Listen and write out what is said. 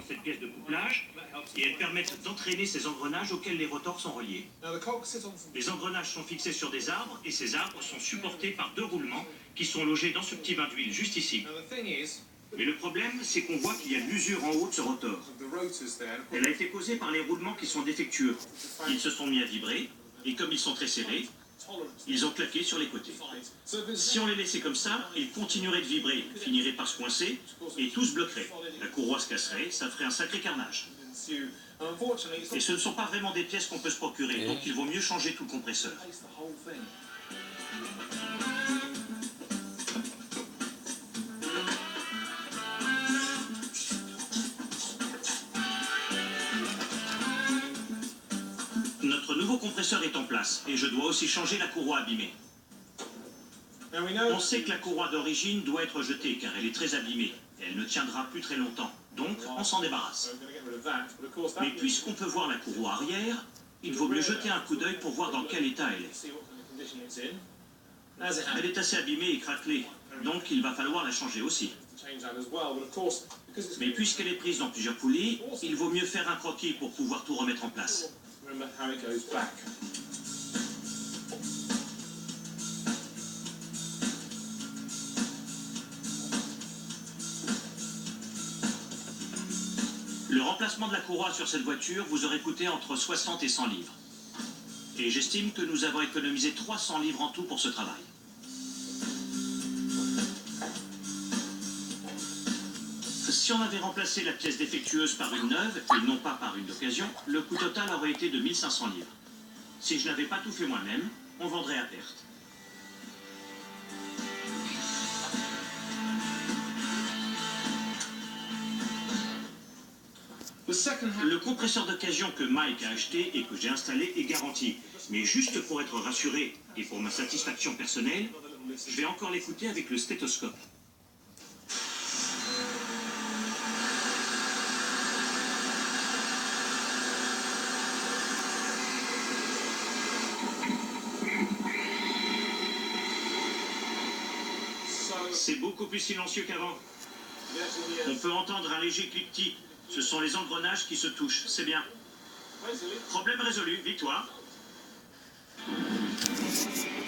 dans cette pièce de couplage et elles permettent d'entraîner ces engrenages auxquels les rotors sont reliés. Les engrenages sont fixés sur des arbres et ces arbres sont supportés par deux roulements qui sont logés dans ce petit bain d'huile juste ici. Mais le problème, c'est qu'on voit qu'il y a de l'usure en haut de ce rotor. Elle a été causée par les roulements qui sont défectueux. Ils se sont mis à vibrer et comme ils sont très serrés, ils ont claqué sur les côtés. Si on les laissait comme ça, ils continueraient de vibrer, finiraient par se coincer et tout se bloquerait. La courroie se casserait, ça ferait un sacré carnage. Et ce ne sont pas vraiment des pièces qu'on peut se procurer, donc il vaut mieux changer tout le compresseur. Notre nouveau compresseur est en place et je dois aussi changer la courroie abîmée. On sait que la courroie d'origine doit être jetée car elle est très abîmée et elle ne tiendra plus très longtemps, donc on s'en débarrasse. Mais puisqu'on peut voir la courroie arrière, il vaut mieux jeter un coup d'œil pour voir dans quel état elle est. Elle est assez abîmée et craquelée, donc il va falloir la changer aussi. Mais puisqu'elle est prise dans plusieurs poulies, il vaut mieux faire un croquis pour pouvoir tout remettre en place. Le remplacement de la courroie sur cette voiture vous aurait coûté entre 60 et 100 livres. Et j'estime que nous avons économisé 300 livres en tout pour ce travail. Si on avait remplacé la pièce défectueuse par une neuve, et non pas par une d'occasion, le coût total aurait été de 1500 livres. Si je n'avais pas tout fait moi-même, on vendrait à perte. Le compresseur d'occasion que Mike a acheté et que j'ai installé est garanti. Mais juste pour être rassuré et pour ma satisfaction personnelle, je vais encore l'écouter avec le stéthoscope. C'est beaucoup plus silencieux qu'avant. On peut entendre un léger cliquetis. Ce sont les engrenages qui se touchent, c'est bien. Problème résolu, victoire.